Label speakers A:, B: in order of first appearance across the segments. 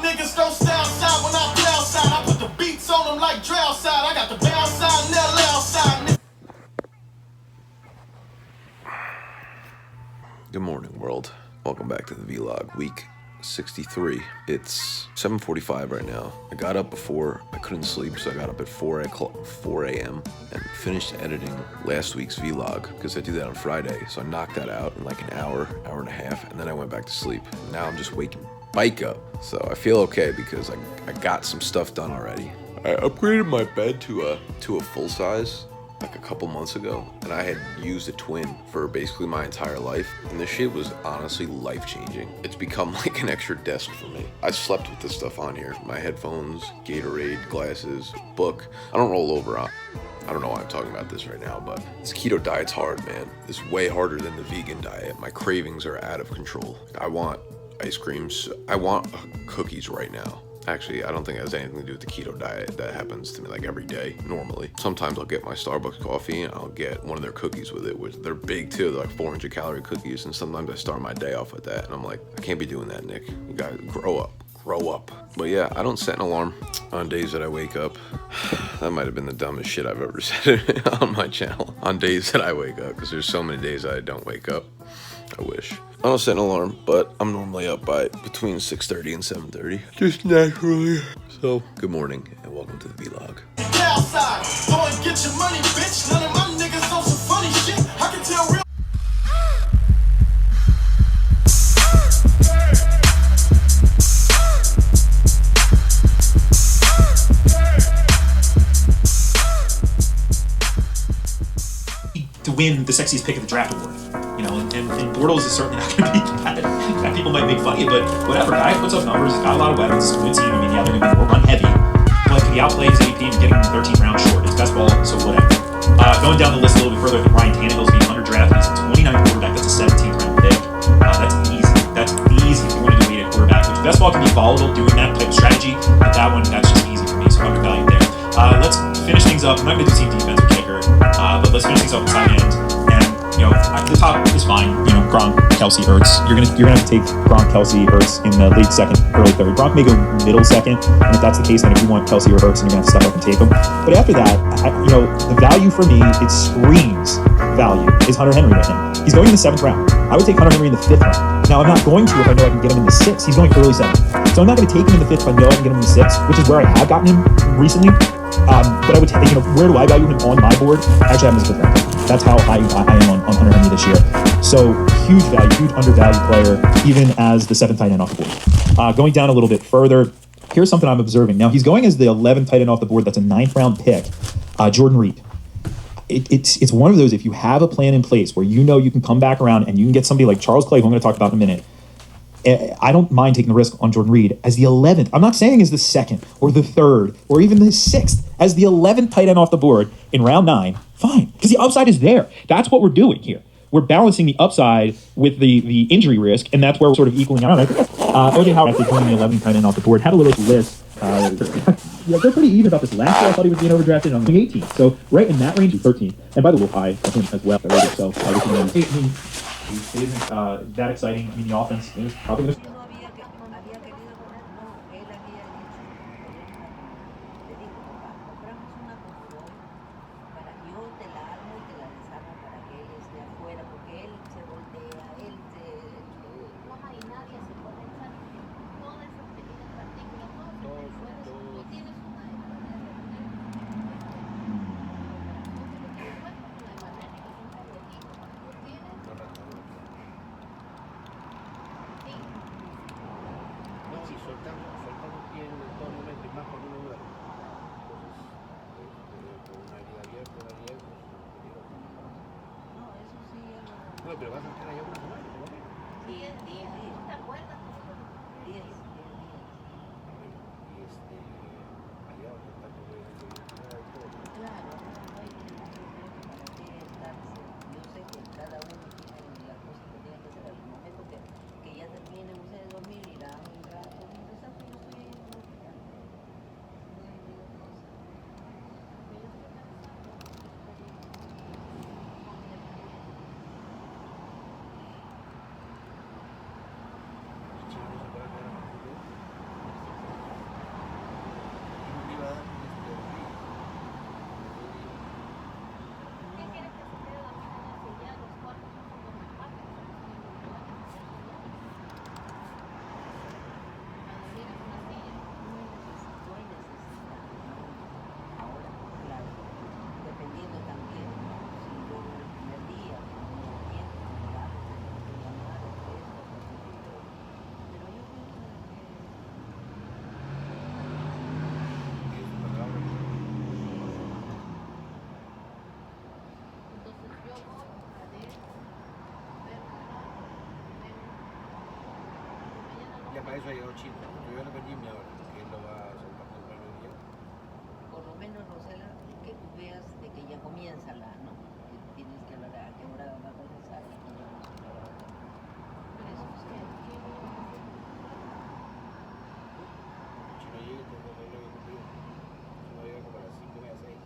A: niggas don't stay outside when I play outside. I put the beats on them like Dre outside. I got the bounce side and they'll lay outside.
B: Good morning, world. Welcome back to the vlog, week 63. It's 7:45 right now. I got up before I couldn't sleep, so I got up at 4 a.m. and finished editing last week's vlog because I do that on Friday. So I knocked that out in like an hour and a half, and then I went back to sleep. Now I'm just waking bike up, so I feel okay because I got some stuff done already. I upgraded my bed to a full size like a couple months ago, and I had used a twin for basically my entire life, and this shit was honestly life-changing. It's become like an extra desk for me. I slept with this stuff on here: my headphones, Gatorade, glasses, book. I don't roll over on. I don't know why I'm talking about this right now, but this keto diet's hard, man. It's way harder than the vegan diet. My cravings are out of control. I want ice creams. I want cookies right now. Actually, I don't think it has anything to do with the keto diet. That happens to me like every day, normally. Sometimes I'll get my Starbucks coffee and I'll get one of their cookies with it, which they're big too. They're like 400 calorie cookies, and sometimes I start my day off with that, and I'm like, I can't be doing that, Nick. You gotta grow up. But yeah, I don't set an alarm on days that I wake up. That might have been the dumbest shit I've ever said on my channel. On days that I wake up, because there's so many days that I don't wake up. I wish. I don't set an alarm, but I'm normally up by between 6:30 and 7:30. Just naturally. So, good morning, and welcome to the vlog.
A: Outside, go and get your money, bitch. None of my niggas know some funny shit. I can tell real.
C: To win the sexiest pick of the draft award, you know, and Bortles is certainly not going to be that. That people might make fun of you, but whatever. Guy puts up numbers. He's got a lot of weapons. It's a good team. I mean, yeah, they're going to be more run heavy, but he outplays AP and getting him 13 rounds short. It's best ball, so whatever. Going down the list a little bit further, I think Ryan Tannehill's being underdrafted. He's a 29th quarterback. That's a 17th round pick. That's easy. That's easy if you want to do weight at quarterback. Which best ball can be volatile doing that type of strategy, but that one, that's just easy for me. So undervalued there. Let's finish things up. I'm not going to do team defense or kicker, but let's finish things up inside end. You know, the top is fine. You know, Gronk, Kelsey, Ertz. You're gonna have to take Gronk, Kelsey, Ertz in the late second, early third. Gronk may go middle second, and if that's the case, then if you want Kelsey or Ertz, then you're gonna have to step up and take them. But after that, you know, the value for me, it screams value, is Hunter Henry right now. He's going in the 7th round. I would take Hunter Henry in the 5th round. Now, I'm not going to if I know I can get him in the 6th. He's going early 7th. So I'm not going to take him in the 5th if I know I can get him in the 6th, which is where I have gotten him recently. But I would take, you know, where do I value him on my board? Actually, I have him as a 5th round. That's how I am on Hunter Henry this year. So huge value, huge undervalued player, even as the 7th tight end off the board. Going down a little bit further, here's something I'm observing. Now, he's going as the 11th tight end off the board. That's a 9th round pick. Jordan Reed. It's one of those, if you have a plan in place where you know you can come back around and you can get somebody like Charles Clay, who I'm going to talk about in a minute. I don't mind taking the risk on Jordan Reed as the 11th. I'm not saying as the 2nd or the 3rd or even the 6th. As the 11th tight end off the board in round 9, fine. Because the upside is there. That's what we're doing here. We're balancing the upside with the injury risk, and that's where we're sort of equaling out. O.J. Howard, after going the 11th tight end off the board, had a little list. Yeah, they're pretty even about this. Last year, I thought he was being overdrafted on the 18th. So right in that range, he's 13th. And by the way, high for him as well. So it isn't that exciting. I mean, the offense is probably going to...
D: No, pero vas a estar allá una semana, ¿por lo menos? 10 días, ¿no te acuerdas? 10 días. Y allá donde está tu identidad y todo. Claro, no hay que estarse. Yo sé que cada uno tiene las cosas que tiene que hacer al momento que ya terminen ustedes de dormir, irán un rato. Mientras tanto, yo estoy ahí en el hospital. No hay ninguna cosa. eso ha llegado China. Yo hablo con Jimmy ahora, que él lo va a soltar temprano el día.
E: Por lo menos, Rosela, que tú veas de que ya comienza la, ¿no? Que tienes que hablar a qué hora va a comenzar y que ya no se va a hacer. Pero eso es que...
D: El chino llega y tengo que hablar contigo. El chino llega como a las 5 y media, 6.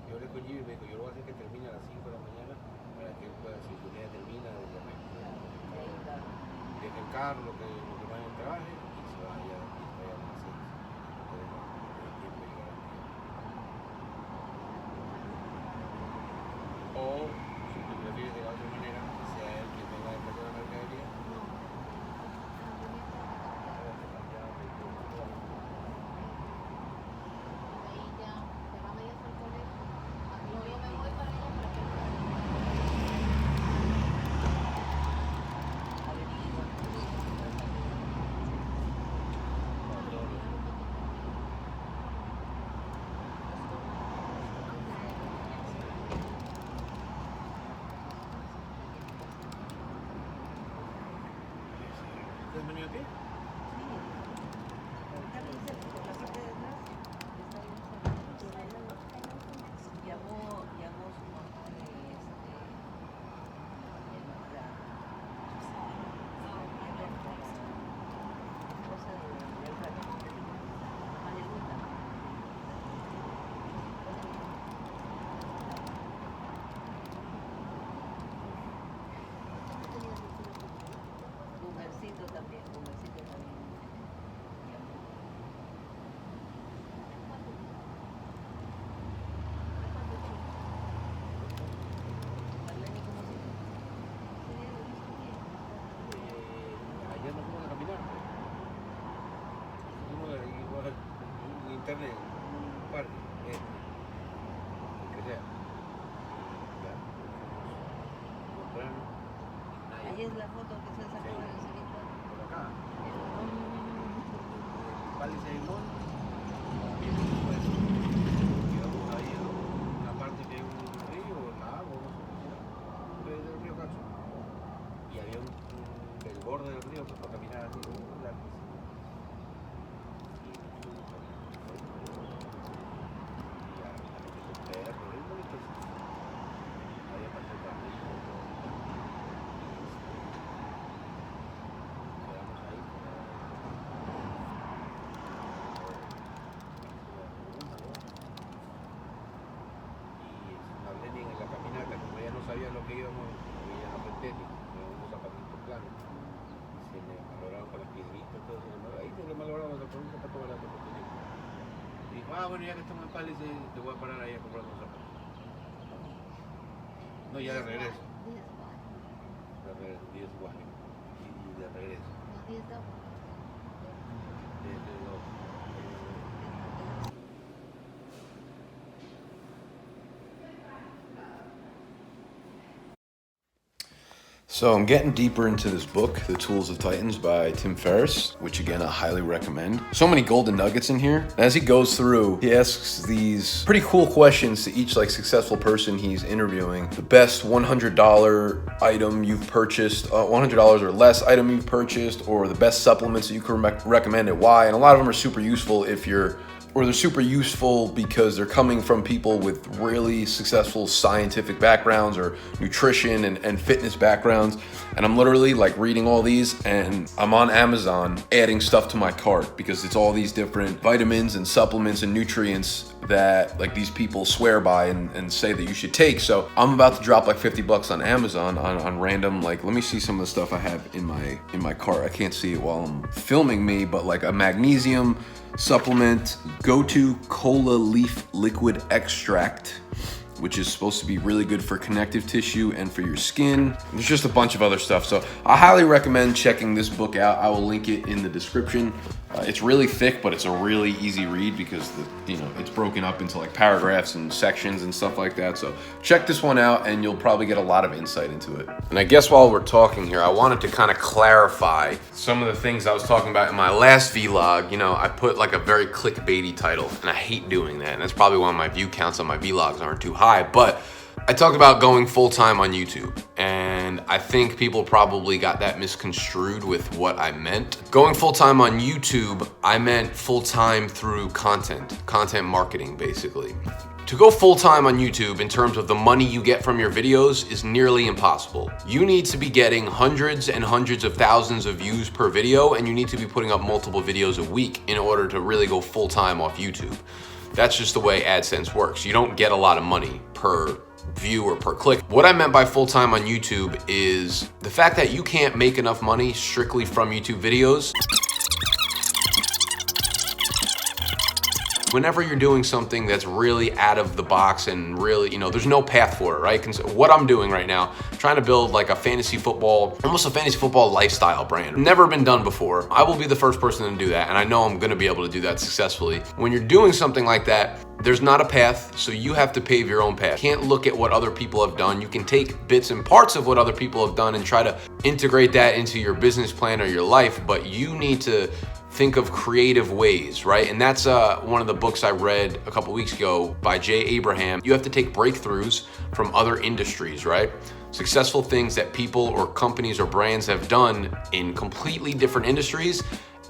D: Yo hablé con Jimmy y me dijo, yo lo voy a hacer que termine a las 5 de la mañana para que él pueda, si su día termina, deje el carro, lo que vaya en traje y se vaya a las 6. Entonces no tiene tiempo de llegar al día. O si tú prefieres de la otra manera, que sea él quien venga a descargar la mercadería. ¿Has venido a pie?
E: Llamó su mamá de Gumercito también llamó. Marlene, ¿cómo se llama? Sí, lo he visto bien.
D: Ayer nos fuimos a caminar. Fuimos a igual un internet, un parque, el que sea. Y ya, fuimos temprano.
E: Ahí es la foto que se sacó de la cerita.
D: Por acá. Palisade Mall. Llegamos ahí a una parte que hay un río, lago, no sé qué sea, del río Cacho. Y había del borde del río que para caminar así, larguísimo. Y ya, un perro, es bonito eso. Había pasado también. Quedamos ahí. Y Marlene en la caminata, como ella no sabía lo que íbamos, ella no fue técnico, llevamos unos zapatitos planos. Se le malograron con las piedritas, todo se le malograron. Ahí se le malograron por un zapato barato que tenía. Y dijo, bueno, ya que estamos en Palisade, te voy a parar ahí a comprar unos zapatos. No, ya de regreso. De regreso, 10 guajes. Y de regreso. Desde los...
B: So I'm getting deeper into this book, The Tools of Titans by Tim Ferriss, which again I highly recommend. So many golden nuggets in here. As he goes through, he asks these pretty cool questions to each like successful person he's interviewing. The best $100 item you've purchased, $100 or less item you've purchased, or the best supplements that you can recommend and why. And a lot of them are super useful they're super useful because they're coming from people with really successful scientific backgrounds or nutrition and fitness backgrounds. And I'm literally like reading all these and I'm on Amazon adding stuff to my cart because it's all these different vitamins and supplements and nutrients that like these people swear by and say that you should take. So I'm about to drop like $50 on Amazon on random, like, let me see some of the stuff I have in my cart. I can't see it while I'm filming me, but like a magnesium supplement, go-to cola leaf liquid extract, which is supposed to be really good for connective tissue and for your skin. There's just a bunch of other stuff. So I highly recommend checking this book out. I will link it in the description. It's really thick, but it's a really easy read because it's broken up into like paragraphs and sections and stuff like that. So check this one out and you'll probably get a lot of insight into it. And I guess while we're talking here, I wanted to kind of clarify some of the things I was talking about in my last vlog. I put like a very clickbaity title and I hate doing that. And that's probably why my view counts on my vlogs aren't too high, but I talked about going full-time on YouTube, and I think people probably got that misconstrued with what I meant. Going full-time on YouTube, I meant full-time through content marketing, basically. To go full-time on YouTube in terms of the money you get from your videos is nearly impossible. You need to be getting hundreds and hundreds of thousands of views per video, and you need to be putting up multiple videos a week in order to really go full-time off YouTube. That's just the way AdSense works. You don't get a lot of money per view or per click. What I meant by full-time on YouTube is the fact that you can't make enough money strictly from YouTube videos. Whenever you're doing something that's really out of the box and really, you know, there's no path for it, right? What I'm doing right now, trying to build like a fantasy football, almost a fantasy football lifestyle brand. Never been done before. I will be the first person to do that, and I know I'm gonna be able to do that successfully. When you're doing something like that, there's not a path, so you have to pave your own path. You can't look at what other people have done. You can take bits and parts of what other people have done and try to integrate that into your business plan or your life, but you need to think of creative ways, right? And that's one of the books I read a couple weeks ago by Jay Abraham. You have to take breakthroughs from other industries, right? Successful things that people or companies or brands have done in completely different industries,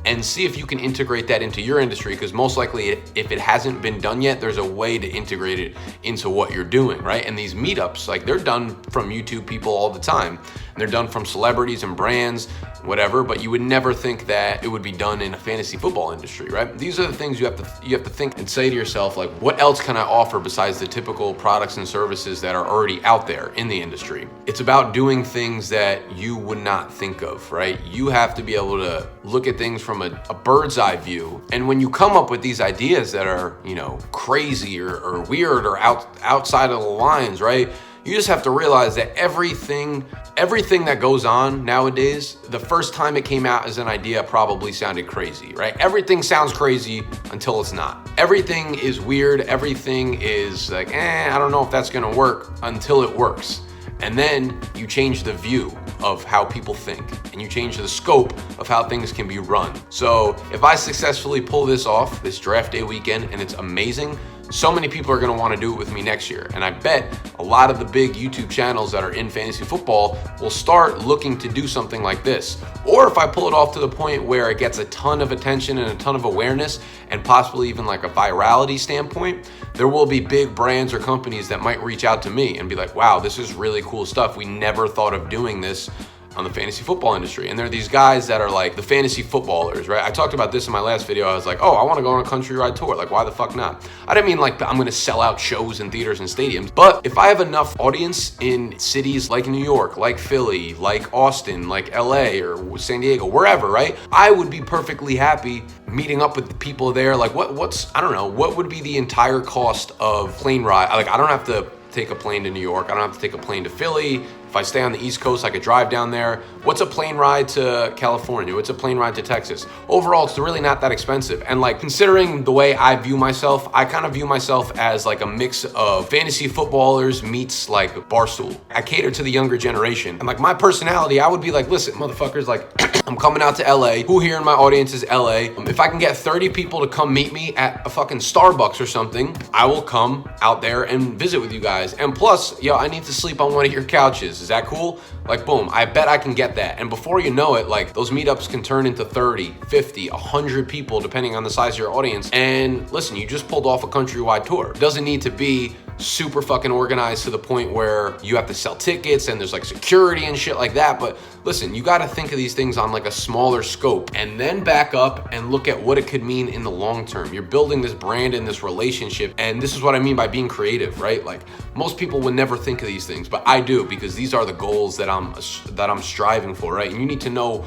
B: and see if you can integrate that into your industry, because most likely if it hasn't been done yet, there's a way to integrate it into what you're doing, right? And these meetups, like, they're done from YouTube people all the time. And they're done from celebrities and brands, whatever, but you would never think that it would be done in a fantasy football industry, right? These are the things you have to think and say to yourself, like, what else can I offer besides the typical products and services that are already out there in the industry? It's about doing things that you would not think of, right? You have to be able to look at things from a bird's eye view. And when you come up with these ideas that are, you know, crazy or weird or outside of the lines, right? You just have to realize that everything that goes on nowadays, the first time it came out as an idea probably sounded crazy, right? Everything sounds crazy until it's not. Everything is weird. Everything is like, I don't know if that's gonna work, until it works. And then you change the view of how people think, and you change the scope of how things can be run. So if I successfully pull this off, this draft day weekend, and it's amazing, so many people are gonna wanna do it with me next year. And I bet a lot of the big YouTube channels that are in fantasy football will start looking to do something like this. Or if I pull it off to the point where it gets a ton of attention and a ton of awareness, and possibly even like a virality standpoint, there will be big brands or companies that might reach out to me and be like, wow, this is really cool stuff. We never thought of doing this on the fantasy football industry. And there are these guys that are like the fantasy footballers, right? I talked about this in my last video. I was like, oh, I want to go on a country ride tour. Like, why the fuck not? I didn't mean like I'm going to sell out shows in theaters and stadiums, but if I have enough audience in cities like New York, like Philly, like Austin, like LA or San Diego, wherever, right? I would be perfectly happy meeting up with the people there. Like I don't know, what would be the entire cost of plane ride? Like, I don't have to take a plane to New York. I don't have to take a plane to Philly. If I stay on the East Coast, I could drive down there. What's a plane ride to California? What's a plane ride to Texas? Overall, it's really not that expensive. And like, considering the way I view myself, I kind of view myself as like a mix of fantasy footballers meets like Barstool. I cater to the younger generation. And like my personality, I would be like, listen, motherfuckers, like I'm coming out to LA. Who here in my audience is LA? If I can get 30 people to come meet me at a fucking Starbucks or something, I will come out there and visit with you guys. And plus, yo, I need to sleep on one of your couches. Is that cool? Like, boom, I bet I can get that. And before you know it, like, those meetups can turn into 30, 50, 100 people, depending on the size of your audience. And listen, you just pulled off a countrywide tour. It doesn't need to be super fucking organized to the point where you have to sell tickets and there's like security and shit like that. But listen, you got to think of these things on like a smaller scope, and then back up and look at what it could mean in the long term. You're building this brand and this relationship, and this is what I mean by being creative, right? Like, most people would never think of these things, but I do, because these are the goals that I'm striving for, right? And you need to know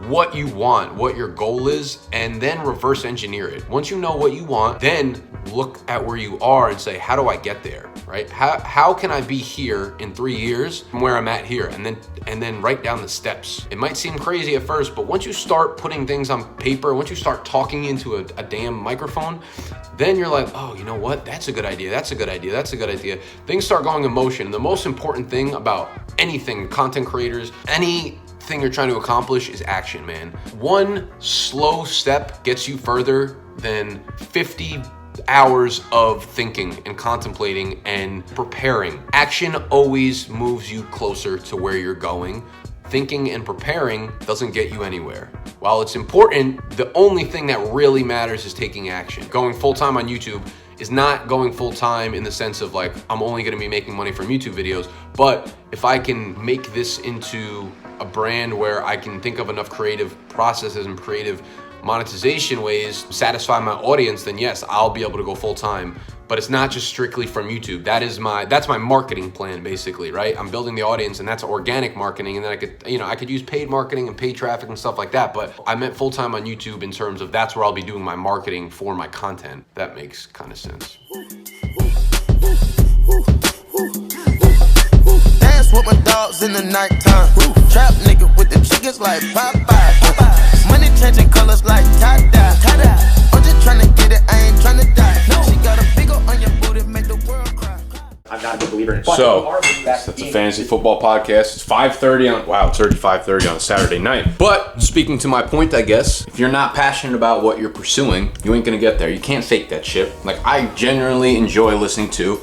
B: what you want, what your goal is, and then reverse engineer it. Once you know what you want, then look at where you are and say, how do I get there, right? How can I be here in 3 years from where I'm at here? And then write down the steps. It might seem crazy at first, but once you start putting things on paper, once you start talking into a damn microphone, then you're like, oh, you know what? That's a good idea. That's a good idea. That's a good idea. Things start going in motion. And the most important thing about anything, content creators, anything you're trying to accomplish, is action, man. One slow step gets you further than 50 hours of thinking and contemplating and preparing. Action always moves you closer to where you're going. Thinking and preparing doesn't get you anywhere. While it's important, the only thing that really matters is taking action. Going full-time on YouTube is not going full-time in the sense of like, I'm only gonna be making money from YouTube videos, but if I can make this into a brand where I can think of enough creative processes and creative monetization ways, satisfy my audience, then yes, I'll be able to go full-time. But it's not just strictly from YouTube. That's my marketing plan, basically, right? I'm building the audience, and that's organic marketing, and then I could use paid marketing and paid traffic and stuff like that. But I meant full-time on YouTube in terms of that's where I'll be doing my marketing for my content. That makes kind of sense.
F: Dance with my dogs in the nighttime. Trap nigga with the chickens like Popeye. Money changing colors like tie-dye. I'm just trying to get it, I ain't trying to die. She got a big ol' on your booty, make the world cry.
C: I'm not a big believer in it.
B: So, that's a fantasy football podcast. It's 5:30 on, wow, it's already 5:30 on a Saturday night. But speaking to my point, I guess, if you're not passionate about what you're pursuing, you ain't gonna get there. You can't fake that shit. Like, I genuinely enjoy listening to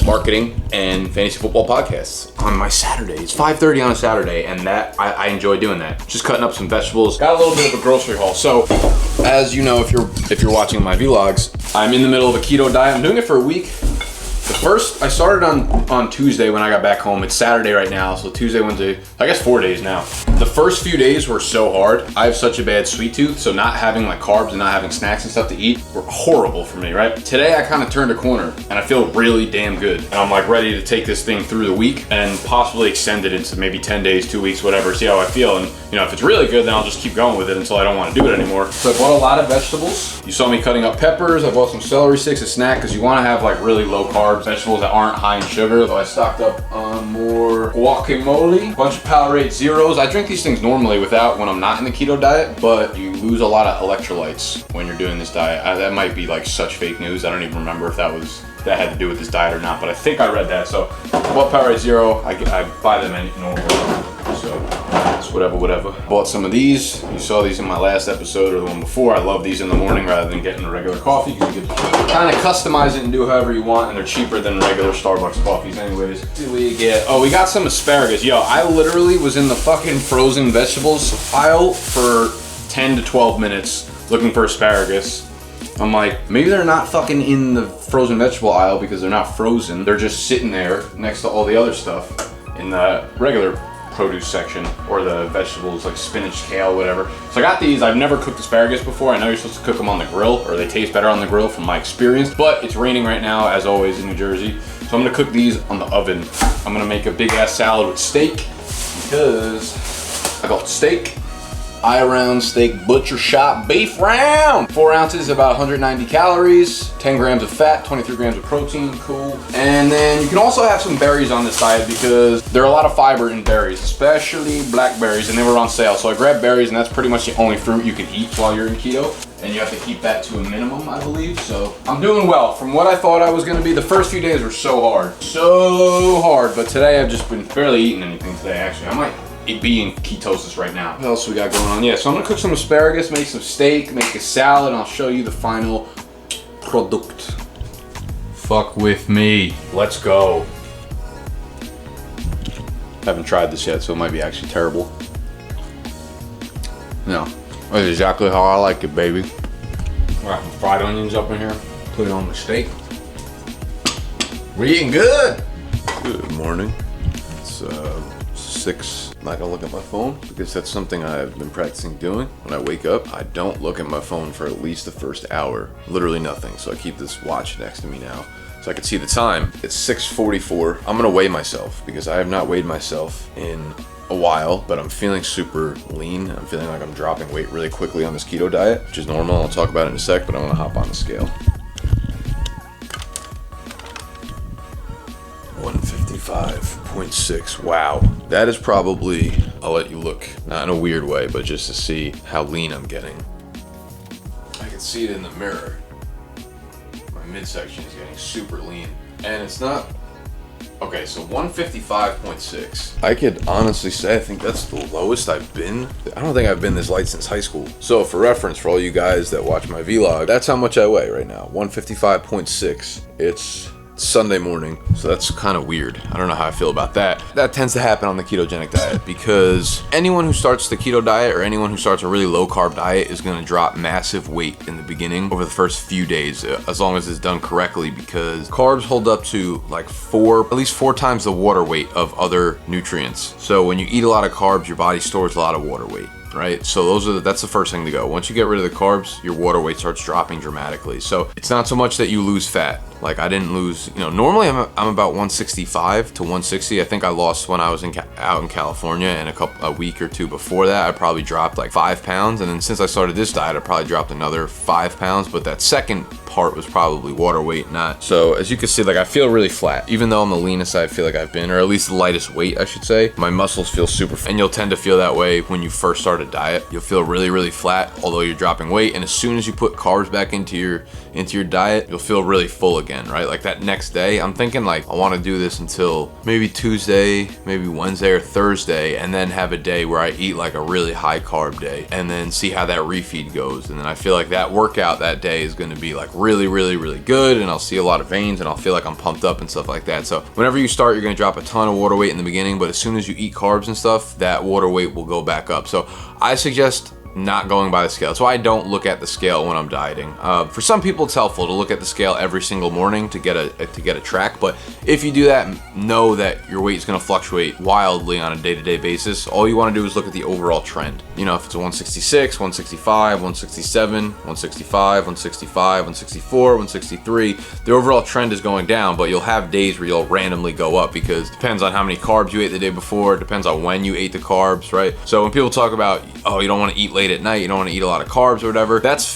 B: marketing and fantasy football podcasts on my Saturday. It's 5:30 on a Saturday, and that I enjoy doing that. Just cutting up some vegetables. Got a little bit of a grocery haul. So, as you know, if you're watching my vlogs, I'm in the middle of a keto diet. I'm doing it for a week. I started on Tuesday when I got back home. It's Saturday right now, so Tuesday, Wednesday, I guess 4 days now. The first few days were so hard. I have such a bad sweet tooth, so not having like carbs and not having snacks and stuff to eat were horrible for me, right? Today I kind of turned a corner and I feel really damn good. And I'm like ready to take this thing through the week and possibly extend it into maybe 10 days, 2 weeks, whatever, see how I feel. And you know, if it's really good, then I'll just keep going with it until I don't want to do it anymore. So I bought a lot of vegetables. You saw me cutting up peppers. I bought some celery sticks, a snack, because you want to have like really low carb vegetables that aren't high in sugar. So I stocked up on more guacamole, a bunch of Powerade Zeros. I drink these things normally without when I'm not in the keto diet, but you lose a lot of electrolytes when you're doing this diet. That might be like such fake news. I don't even remember if that had to do with this diet or not, but I think I read that. So I bought Powerade Zero. I buy them in normal. So it's whatever. Bought some of these. You saw these in my last episode or the one before. I love these in the morning rather than getting a regular coffee because you can kind of customize it and do however you want, and they're cheaper than regular Starbucks coffees anyways. What did we get? Oh, we got some asparagus. Yo, I literally was in the fucking frozen vegetables aisle for 10 to 12 minutes looking for asparagus. I'm like, maybe they're not fucking in the frozen vegetable aisle because they're not frozen. They're just sitting there next to all the other stuff in the regular produce section, or the vegetables like spinach, kale, whatever. So I got these. I've never cooked asparagus before. I know you're supposed to cook them on the grill, or they taste better on the grill from my experience, but it's raining right now, as always in New Jersey. So I'm gonna cook these on the oven. I'm gonna make a big ass salad with steak because I got steak. Eye round steak, butcher shop beef round. 4 ounces, about 190 calories, 10 grams of fat, 23 grams of protein, cool. And then you can also have some berries on this diet because there are a lot of fiber in berries, especially blackberries, and they were on sale. So I grabbed berries, and that's pretty much the only fruit you can eat while you're in keto. And you have to keep that to a minimum, I believe. So I'm doing well. From what I thought I was gonna be, the first few days were so hard. But today I've just been barely eating anything today, actually. I might be in ketosis right now. What else we got going on? Yeah, so I'm gonna cook some asparagus, make some steak, make a salad, and I'll show you the final product. Fuck with me. Let's go. Haven't tried this yet, so it might be actually terrible. No, that's exactly how I like it, baby. Got some fried onions up in here. Put it on the steak. We're eating good. Good morning. It's 6. I'm not gonna look at my phone because that's something I've been practicing doing. When I wake up, I don't look at my phone for at least the first hour. Literally nothing. So I keep this watch next to me now so I can see the time. It's 6:44. I'm gonna weigh myself because I have not weighed myself in a while, but I'm feeling super lean. I'm feeling like I'm dropping weight really quickly on this keto diet, which is normal. I'll talk about it in a sec, but I wanna hop on the scale. 155.6. Wow. That is probably, I'll let you look, not in a weird way, but just to see how lean I'm getting. I can see it in the mirror. My midsection is getting super lean. And it's not Okay, so 155.6. I could honestly say I think that's the lowest I've been. I don't think I've been this light since high school. So for reference, for all you guys that watch my vlog, that's how much I weigh right now, 155.6. It's Sunday morning, so that's kind of weird. I don't know how I feel about that. That tends to happen on the ketogenic diet because anyone who starts the keto diet or anyone who starts a really low carb diet is going to drop massive weight in the beginning over the first few days, as long as it's done correctly, because carbs hold up to like at least four times the water weight of other nutrients. So when you eat a lot of carbs, your body stores a lot of water weight. Right, so that's the first thing to go. Once you get rid of the carbs, your water weight starts dropping dramatically. So it's not so much that you lose fat. Like I didn't lose, normally I'm about 165 to 160. I think I lost when I was out in California, and a week or two before that, I probably dropped like 5 pounds. And then since I started this diet, I probably dropped another 5 pounds. But that second part was probably water weight, not. So as you can see, like I feel really flat. Even though I'm the leanest I feel like I've been, or at least the lightest weight, I should say, my muscles feel super fat. And you'll tend to feel that way when you first start a diet. You'll feel really, really flat, although you're dropping weight. And as soon as you put carbs back into your diet, you'll feel really full again, right? Like that next day, I'm thinking like I want to do this until maybe Tuesday, maybe Wednesday or Thursday, and then have a day where I eat like a really high carb day, and then see how that refeed goes. And then I feel like that workout that day is going to be like really, really, really good, and I'll see a lot of veins, and I'll feel like I'm pumped up and stuff like that. So whenever you start, you're going to drop a ton of water weight in the beginning, but as soon as you eat carbs and stuff, that water weight will go back up. So I suggest not going by the scale. That's why I don't look at the scale when I'm dieting. For some people, it's helpful to look at the scale every single morning to get a track. But if you do that, know that your weight is going to fluctuate wildly on a day-to-day basis. All you want to do is look at the overall trend. If it's a 166, 165, 167, 165, 165, 164, 163, the overall trend is going down. But you'll have days where you'll randomly go up because it depends on how many carbs you ate the day before. It depends on when you ate the carbs, right? So when people talk about, oh, you don't want to eat late at night, you don't want to eat a lot of carbs or whatever, that's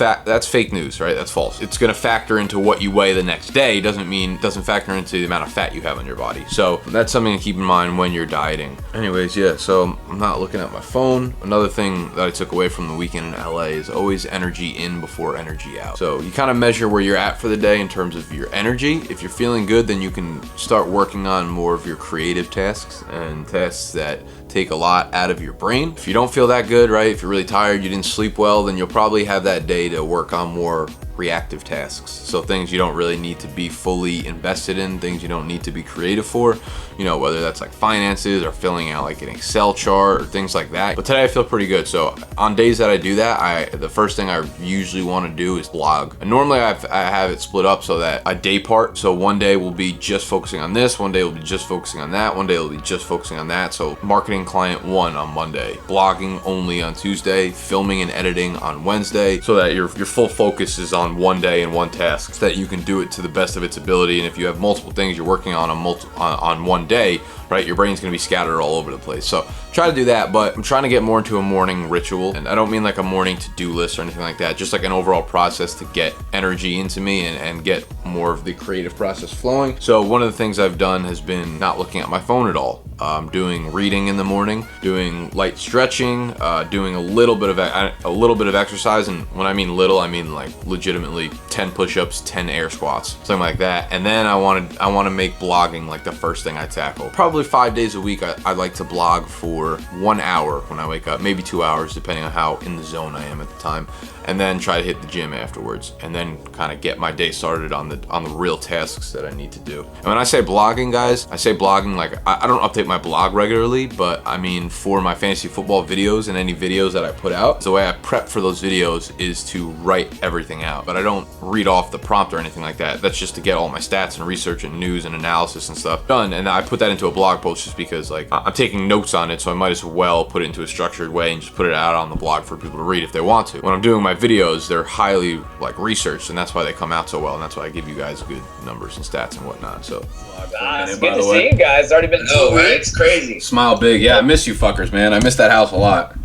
B: fake news, right? That's false. It's going to factor into what you weigh the next day. Doesn't factor into the amount of fat you have on your body. So that's something to keep in mind when you're dieting. Anyways, yeah, so I'm not looking at my phone. Another thing that I took away from the weekend in LA is always energy in before energy out. So you kind of measure where you're at for the day in terms of your energy. If you're feeling good, then you can start working on more of your creative tasks and tasks that take a lot out of your brain. If you don't feel that good, right? If you're really tired, you didn't sleep well, then you'll probably have that day to work on more reactive tasks. So things you don't really need to be fully invested in, things you don't need to be creative for, whether that's like finances or filling out like an Excel chart or things like that. But today I feel pretty good. So on days that I do that, the first thing I usually want to do is blog. And normally I have it split up so that a day part. So one day will be just focusing on this, one day will be just focusing on that, one day will be just focusing on that. So marketing client 1 on Monday, blogging only on Tuesday, filming and editing on Wednesday, so that your full focus is on one day and one task, so that you can do it to the best of its ability. And if you have multiple things you're working on one day, right, your brain's gonna be scattered all over the place. So try to do that, but I'm trying to get more into a morning ritual. And I don't mean like a morning to-do list or anything like that, just like an overall process to get energy into me and get more of the creative process flowing. So one of the things I've done has been not looking at my phone at all. Doing reading in the morning, doing light stretching, doing a little bit of exercise. And when I mean little, I mean like legitimately 10 push-ups, 10 air squats, something like that. And then I want to make blogging like the first thing I tackle. Probably 5 days a week, I like to blog for 1 hour when I wake up, maybe 2 hours, depending on how in the zone I am at the time. And then try to hit the gym afterwards, and then kind of get my day started on the real tasks that I need to do. And when I say blogging, guys, I say blogging like I don't update my blog regularly, but I mean for my fantasy football videos and any videos that I put out, the way I prep for those videos is to write everything out. But I don't read off the prompt or anything like that. That's just to get all my stats and research and news and analysis and stuff done. And I put that into a blog post just because like I'm taking notes on it, so I might as well put it into a structured way and just put it out on the blog for people to read if they want to. When I'm doing my videos, they're highly like researched, and that's why they come out so well, and that's why I give you guys good numbers and stats and whatnot. So
G: it's good to see you guys. It's already been 2 weeks. It's crazy.
B: Smile big. Yeah, I miss you fuckers, man. I miss that house a lot.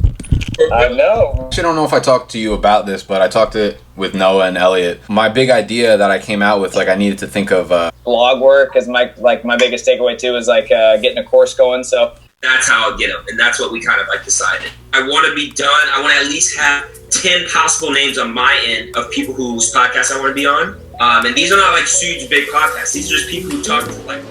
G: I know.
B: Actually, I don't know if I talked to you about this, but I talked with Noah and Elliot. My big idea that I came out with, like I needed to think of
G: blog work is my biggest takeaway too, is like getting a course going. So
H: that's how I'll get them, and that's what we kind of like decided. I want to be done. I want to at least have 10 possible names on my end of people whose podcasts I want to be on. And these are not like huge big podcasts. These are just people who talk to like.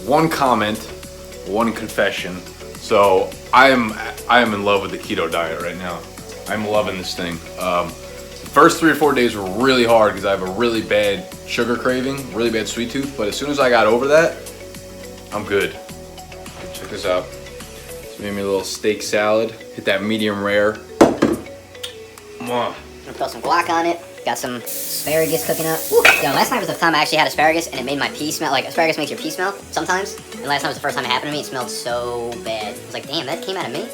B: One comment, one confession. So I am in love with the keto diet right now. I'm loving this thing. The first 3 or 4 days were really hard because I have a really bad sugar craving, really bad sweet tooth. But as soon as I got over that, I'm good. Check this out. Just made me a little steak salad. Hit that medium rare.
I: I'm gonna throw some guac on it. Got some asparagus cooking up. Woo. Yo, last night was the time I actually had asparagus and it made my pee smell. Like, asparagus makes your pee smell sometimes. And last night was the first time it happened to me. It smelled so bad. I was like, damn, that came out of me?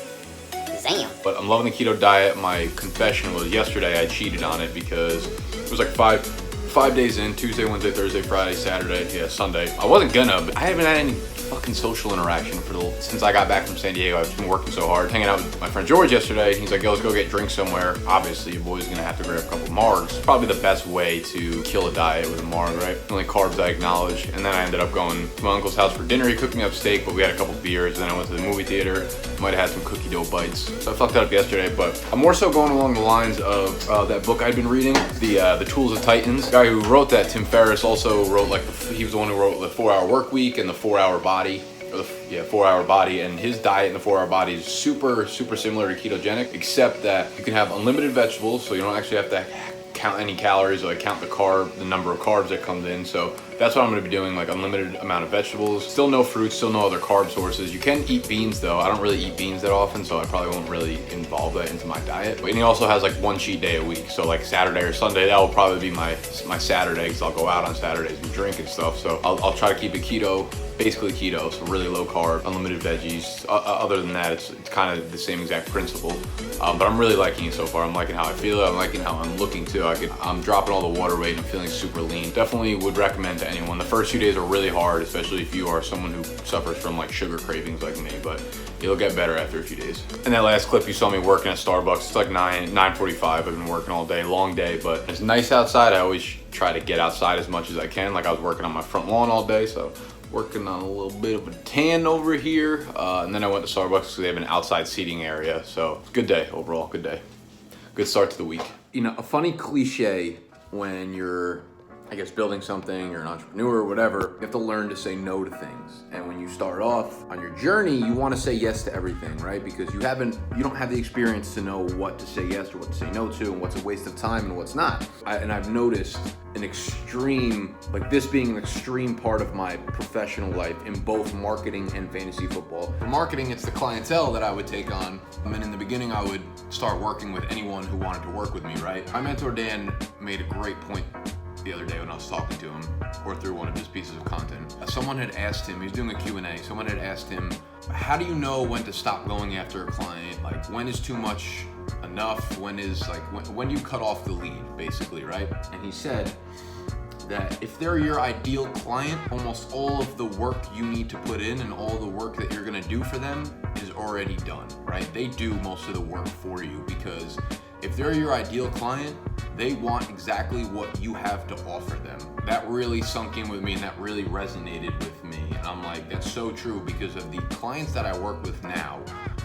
I: Damn.
B: But I'm loving the keto diet. My confession was yesterday I cheated on it because it was like five days in, Tuesday, Wednesday, Thursday, Friday, Saturday, yeah, Sunday. I wasn't gonna, but I haven't had any fucking social interaction since I got back from San Diego. I've been working so hard, hanging out with my friend George yesterday. He's like, yo, let's go get drinks somewhere. Obviously, your boy's gonna have to grab a couple margs. It's probably the best way to kill a diet with a marg, right? The only carbs I acknowledge. And then I ended up going to my uncle's house for dinner. He cooked me up steak, but we had a couple beers. Then I went to the movie theater. Might have had some cookie dough bites. So I fucked that up yesterday, but I'm more so going along the lines of that book I'd been reading, the Tools of Titans. The guy who wrote that, Tim Ferriss, also wrote he was the one who wrote the 4-Hour Work Week and the 4-Hour Body. 4-Hour Body, and his diet in the 4-Hour Body is super similar to ketogenic, except that you can have unlimited vegetables, so you don't actually have to count any calories or like count the number of carbs that comes in. So that's what I'm going to be doing, like unlimited amount of vegetables, still no fruits, still no other carb sources. You can eat beans though. I don't really eat beans that often, so I probably won't really involve that into my diet. And he also has like one cheat day a week, so like Saturday or Sunday, that will probably be my Saturday, because I'll go out on Saturdays and drink and stuff. So I'll try to keep it keto, basically keto, so really low carb, unlimited veggies. Other than that, it's kind of the same exact principle. But I'm really liking it so far. I'm liking how I feel. I'm liking how I'm looking too. I'm dropping all the water weight and I'm feeling super lean. Definitely would recommend to anyone. The first few days are really hard, especially if you are someone who suffers from like sugar cravings like me, but it'll get better after a few days. In that last clip, you saw me working at Starbucks. It's like 9:45. I've been working all day, long day, but it's nice outside. I always try to get outside as much as I can. Like I was working on my front lawn all day, so working on a little bit of a tan over here. And then I went to Starbucks because they have an outside seating area. So good day overall, good day. Good start to the week. You know, a funny cliche when you're, I guess, building something, you're an entrepreneur or whatever, you have to learn to say no to things. And when you start off on your journey, you want to say yes to everything, right? Because you don't have the experience to know what to say yes or what to say no to and what's a waste of time and what's not. And I've noticed an extreme, like this being an extreme part of my professional life in both marketing and fantasy football. For marketing, it's the clientele that I would take on. And in the beginning, I would start working with anyone who wanted to work with me, right? My mentor, Dan, made a great point the other day when I was talking to him, or through one of his pieces of content. Someone had asked him, he was doing a Q&A, someone had asked him, how do you know when to stop going after a client? Like, when is too much enough? When do you cut off the lead, basically, right? And he said that if they're your ideal client, almost all of the work you need to put in and all the work that you're gonna do for them is already done, right? They do most of the work for you, because if they're your ideal client, they want exactly what you have to offer them. That really sunk in with me and that really resonated with me. And I'm like, that's so true, because of the clients that I work with now,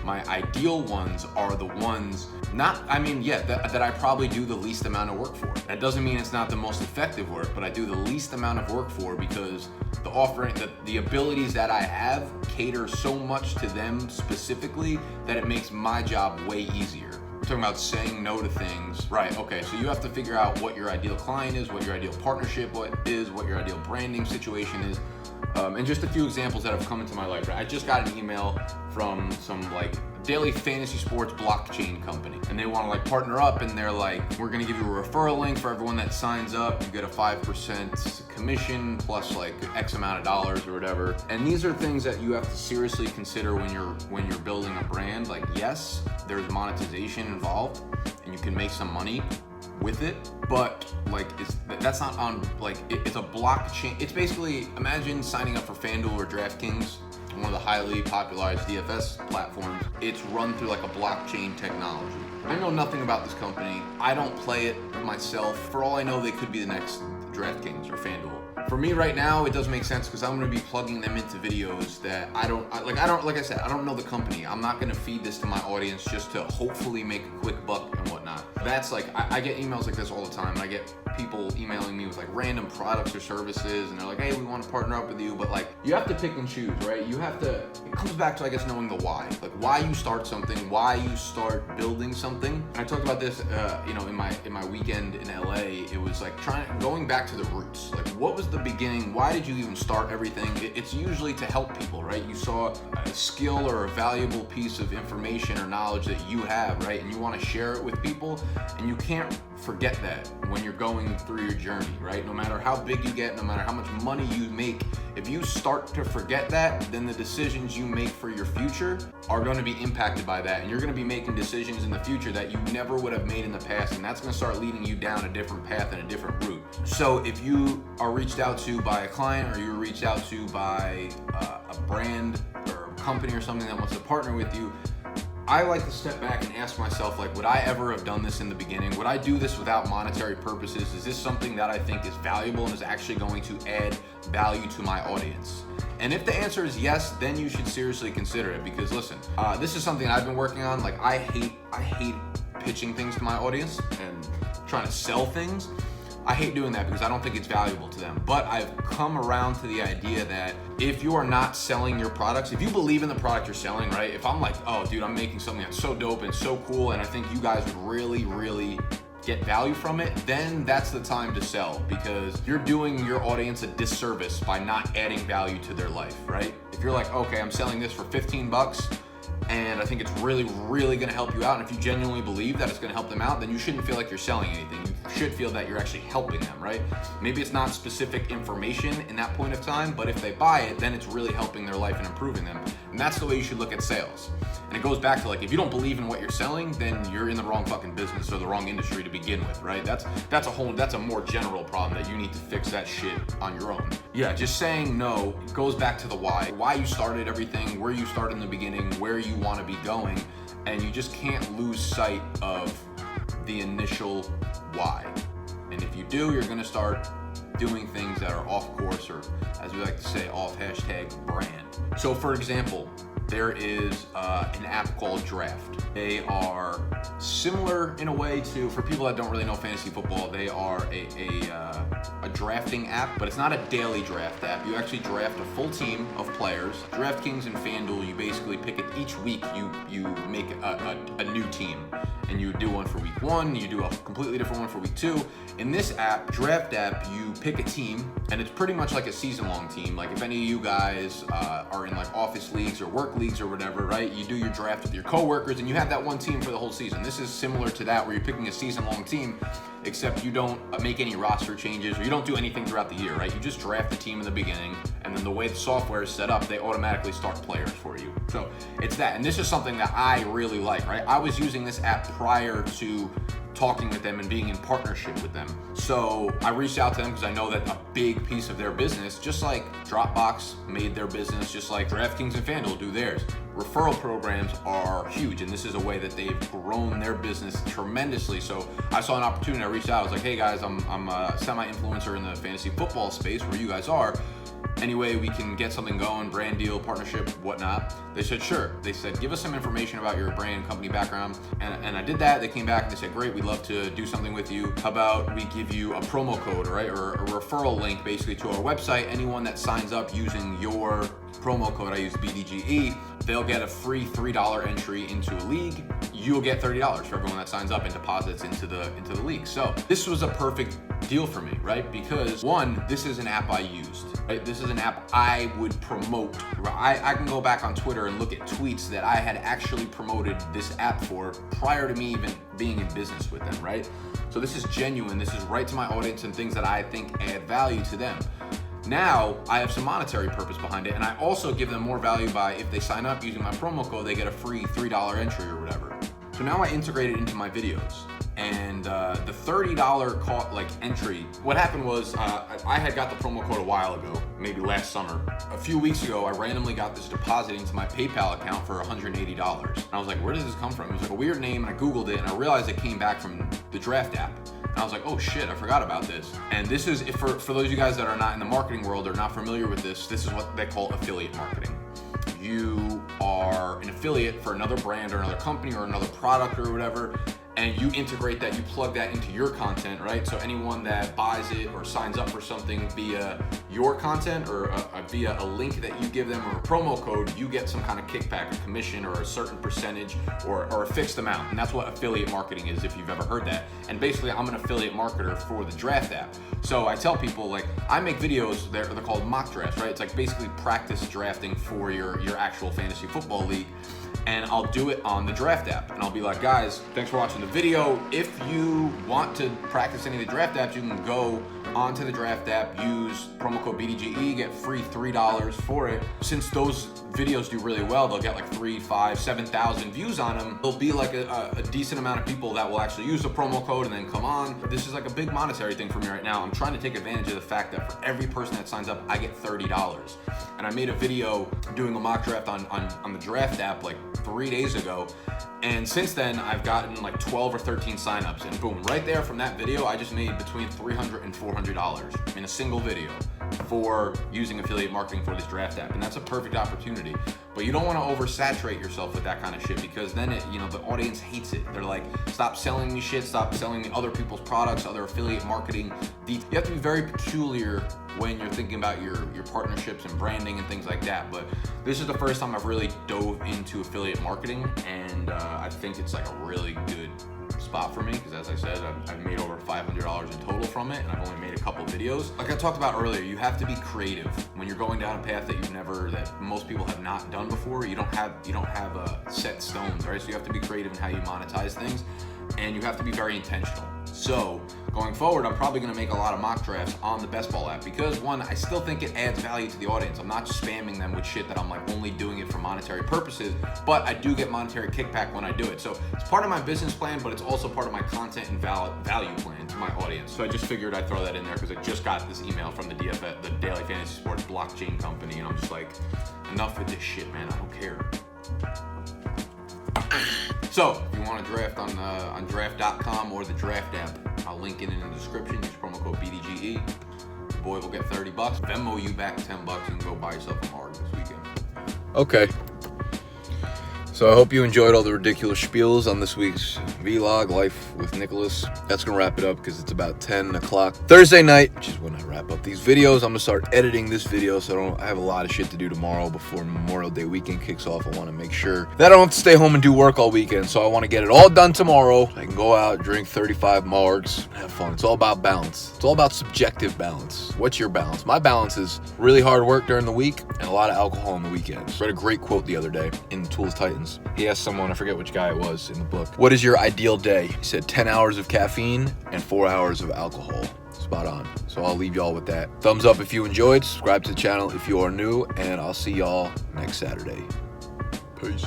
B: my ideal ones are the ones, that I probably do the least amount of work for. That doesn't mean it's not the most effective work, but I do the least amount of work for, because the abilities that I have cater so much to them specifically that it makes my job way easier. We're talking about saying no to things. Right, okay, so you have to figure out what your ideal client is, what your ideal partnership is, what your ideal branding situation is. And just a few examples that have come into my life. I just got an email from some daily fantasy sports blockchain company, and they want to like partner up, and they're like, we're gonna give you a referral link for everyone that signs up. You get a 5% commission plus like X amount of dollars or whatever. And these are things that you have to seriously consider when you're building a brand. Like, yes, there's monetization involved, and you can make some money with it, but like that's not on like it's a blockchain. It's basically, imagine signing up for FanDuel or DraftKings, one of the highly popularized DFS platforms. It's run through like a blockchain technology. I know nothing about this company. I don't play it myself. For all I know, they could be the next DraftKings or FanDuel. For me right now, it does make sense because I'm going to be plugging them into videos that like I said, I don't know the company. I'm not going to feed this to my audience just to hopefully make a quick buck and whatnot. That's like, I get emails like this all the time. I get people emailing me with like random products or services, and they're like, hey, we want to partner up with you, but like, you have to pick and choose, right? You have to, it comes back to, I guess, knowing the why. Like, why you start something, why you start building something. And I talked about this, in my weekend in LA. It was like going back to the roots. Like, what was the beginning? Why did you even start everything? It's usually to help people, right? You saw a skill or a valuable piece of information or knowledge that you have, right? And you want to share it with people, and you can't forget that when you're going through your journey, right? No matter how big you get, no matter how much money you make, if you start to forget that, then the decisions you make for your future are going to be impacted by that, and you're going to be making decisions in the future that you never would have made in the past, and that's going to start leading you down a different path and a different route. So if you are reached out to by a client, or you're reached out to by a brand or a company or something that wants to partner with you, I like to step back and ask myself, like, would I ever have done this in the beginning? Would I do this without monetary purposes? Is this something that I think is valuable and is actually going to add value to my audience? And if the answer is yes, then you should seriously consider it, because listen, this is something I've been working on. Like, I hate pitching things to my audience and trying to sell things. I hate doing that because I don't think it's valuable to them. But I've come around to the idea that if you are not selling your products, if you believe in the product you're selling, right? If I'm like, oh dude, I'm making something that's so dope and so cool, and I think you guys would really, really get value from it, then that's the time to sell, because you're doing your audience a disservice by not adding value to their life, right? If you're like, okay, I'm selling this for 15 bucks, and I think it's really, really gonna help you out, and if you genuinely believe that it's gonna help them out, then you shouldn't feel like you're selling anything. You should feel that you're actually helping them, right? Maybe it's not specific information in that point of time, but if they buy it, then it's really helping their life and improving them. And that's the way you should look at sales. And it goes back to, like, if you don't believe in what you're selling, then you're in the wrong fucking business or the wrong industry to begin with, right? That's a more general problem that you need to fix that shit on your own. Yeah, just saying no goes back to the why you started everything, where you started in the beginning, where you want to be going, and you just can't lose sight of the initial why. And if you do, you're gonna start doing things that are off course, or as we like to say, off #brand. So for example, there is an app called Draft. They are similar in a way to, for people that don't really know fantasy football, they are a drafting app, but it's not a daily draft app. You actually draft a full team of players. DraftKings and FanDuel, you basically pick it each week. You make a new team, and you do one for week 1, you do a completely different one for week 2. In this app, Draft app, you pick a team, and it's pretty much like a season-long team. Like, if any of you guys are in like office leagues or work leagues or whatever, right? You do your draft with your coworkers, and you have that one team for the whole season. This is similar to that, where you're picking a season-long team, except you don't make any roster changes, or you don't do anything throughout the year, right? You just draft the team in the beginning, and then the way the software is set up, they automatically start players for you. So it's that, and this is something that I really like, right? I was using this app prior to talking with them and being in partnership with them. So I reached out to them because I know that a big piece of their business, just like Dropbox made their business, just like DraftKings and FanDuel do theirs, referral programs are huge, and this is a way that they've grown their business tremendously. So I saw an opportunity, I reached out, I was like, hey guys, I'm a semi-influencer in the fantasy football space where you guys are. Any way we can get something going, brand deal, partnership, whatnot? They said, sure. They said, give us some information about your brand, company background. And I did that. They came back and they said, great, we'd love to do something with you. How about we give you a promo code, right? Or a referral link basically to our website. Anyone that signs up using your promo code, I use BDGE, they'll get a free $3 entry into a league. You'll get $30 for everyone that signs up and deposits into the league. So this was a perfect deal for me, right? Because one, this is an app I used, right? This is an app I would promote. I can go back on Twitter and look at tweets that I had actually promoted this app for prior to me even being in business with them, right? So this is genuine. This is right to my audience and things that I think add value to them. Now, I have some monetary purpose behind it, and I also give them more value by, if they sign up using my promo code, they get a free $3 entry or whatever. So now I integrate it into my videos. And the $30 entry, what happened was I had got the promo code a while ago, maybe last summer. A few weeks ago, I randomly got this deposit into my PayPal account for $180. And I was like, where does this come from? It was like a weird name, and I Googled it, and I realized it came back from the Draft app. And I was like, oh shit, I forgot about this. And this is, for those of you guys that are not in the marketing world or not familiar with this is what they call affiliate marketing. You are an affiliate for another brand or another company or another product or whatever, and you integrate that, you plug that into your content, right? So anyone that buys it or signs up for something via your content or via a link that you give them or a promo code, you get some kind of kickback, a commission or a certain percentage or a fixed amount. And that's what affiliate marketing is, if you've ever heard that. And basically, I'm an affiliate marketer for the Draft app. So I tell people, like, I make videos, they're called mock drafts, right? It's like basically practice drafting for your actual fantasy football league. And I'll do it on the Draft app. And I'll be like, guys, thanks for watching the video. If you want to practice any of the Draft apps, you can go onto the Draft app, use promo code BDGE, get free $3 for it. Since those videos do really well, they'll get like 3, 5, 7,000 views on them. There'll be like a decent amount of people that will actually use the promo code and then come on. This is like a big monetary thing for me right now. I'm trying to take advantage of the fact that for every person that signs up, I get $30. And I made a video doing a mock draft on the Draft app like 3 days ago. And since then, I've gotten like 12 or 13 signups, and boom, right there from that video, I just made between $300 and $400 in a single video for using affiliate marketing for this Draft app. And that's a perfect opportunity. But you don't want to oversaturate yourself with that kind of shit, because then the audience hates it. They're like, stop selling me shit, stop selling me other people's products, other affiliate marketing. You have to be very peculiar when you're thinking about your partnerships and branding and things like that. But this is the first time I've really dove into affiliate marketing, and I think it's like a really good spot for me, because as I said, I've made over $500 in total from it, and I've only made a couple videos. Like I talked about earlier, you have to be creative when you're going down a path that most people have not done before. You don't have set stones, right? So you have to be creative in how you monetize things, and you have to be very intentional. So going forward, I'm probably going to make a lot of mock drafts on the Best Ball app, because one, I still think it adds value to the audience. I'm not just spamming them with shit that I'm like only doing it for monetary purposes, but I do get monetary kickback when I do it. So it's part of my business plan, but it's also part of my content and value plan to my audience. So I just figured I'd throw that in there, because I just got this email from the DFS, the Daily Fantasy Sports blockchain company, and I'm just like, enough with this shit, man. I don't care. So, if you want to draft on draft.com or the Draft app, I'll link it in the description. Use promo code BDGE. Your boy will get $30. Venmo you back $10 and go buy yourself a Marg this weekend. Okay. So I hope you enjoyed all the ridiculous spiels on this week's vlog, Life with Nicholas. That's going to wrap it up, because it's about 10 o'clock Thursday night, which is when I wrap up these videos. I'm going to start editing this video, so I have a lot of shit to do tomorrow before Memorial Day weekend kicks off. I want to make sure that I don't have to stay home and do work all weekend, so I want to get it all done tomorrow. I can go out, drink 35 Margs, and have fun. It's all about balance. It's all about subjective balance. What's your balance? My balance is really hard work during the week and a lot of alcohol on the weekends. I read a great quote the other day in Tools Titans. He asked someone, I forget which guy it was in the book, what is your ideal day? He said 10 hours of caffeine and 4 hours of alcohol. Spot on. So I'll leave y'all with that. Thumbs up if you enjoyed, subscribe to the channel if you are new, and I'll see y'all next Saturday. Peace.